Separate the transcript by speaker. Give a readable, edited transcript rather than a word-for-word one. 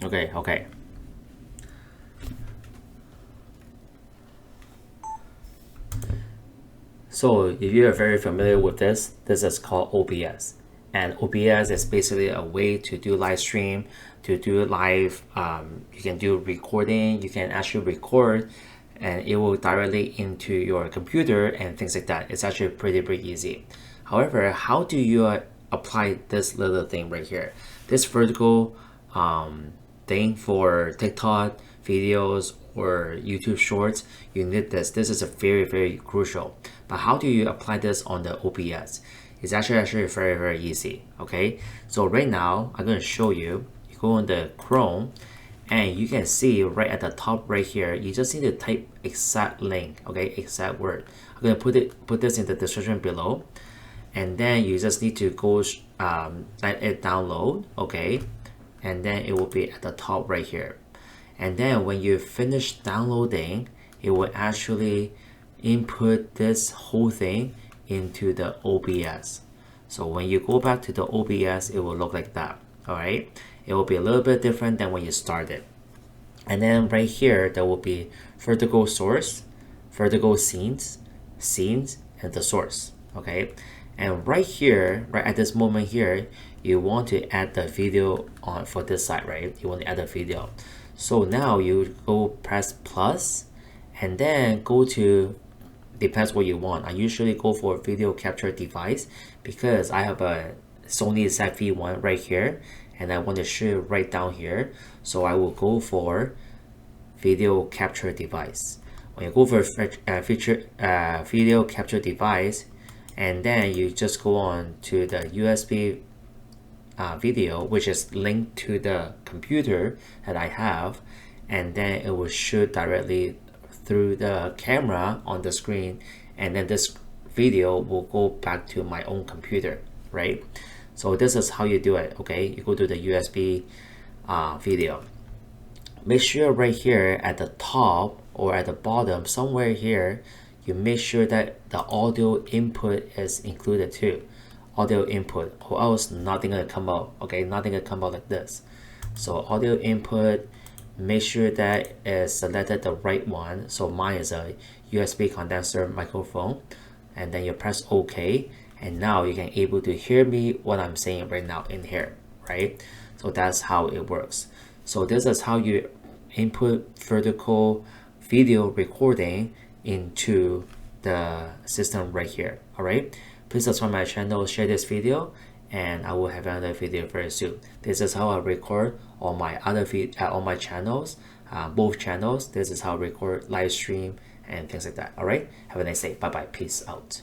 Speaker 1: Okay. So if you are very familiar with this is called OBS. And OBS is basically a way to do live stream, to do live, you can do recording, you can actually record and it will directly into your computer and things like that. It's actually pretty easy. However, how do you apply this little thing right here? This vertical thing for TikTok videos or YouTube shorts, you need this. This is a very crucial. But how do you apply this on the OBS? It's actually very easy. Okay, so right now I'm going to show you. You go on the Chrome and you can see right at the top right here, you just need to type exact link, okay, exact word. I'm going to put this in the description below, and then you just need to go let it download, okay, and then it will be at the top right here. And then when you finish downloading, it will actually input this whole thing into the OBS. So when you go back to the OBS, it will look like that. All right, it will be a little bit different than when you started. And then right here, there will be vertical source, vertical scenes, and the source. Okay, and right here, right at this moment here, you want to add the video on for this side, right? You want to add a video. So now you go press plus, and then go to, depends what you want. I usually go for video capture device because I have a Sony ZV-1 right here and I want to show it right down here. So I will go for video capture device. When you go for video capture device, and then you just go on to the USB video, which is linked to the computer that I have, and then it will shoot directly through the camera on the screen, and then this video will go back to my own computer, right? So this is how you do it. Okay, you go to the USB video. Make sure right here at the top or at the bottom somewhere here, you make sure that the audio input is included too. Audio input, or else nothing gonna come out. Okay, nothing gonna come out like this. So audio input, make sure that is selected the right one. So mine is a USB condenser microphone, and then you press OK, and now you can able to hear me what I'm saying right now in here, right? So that's how it works. So this is how you input vertical video recording into the system right here. All right, please subscribe my channel, share this video, and I will have another video very soon. This is how I record on my other on my channels, both channels. This is how I record live stream and things like that. All right, have a nice day. Bye bye. Peace out.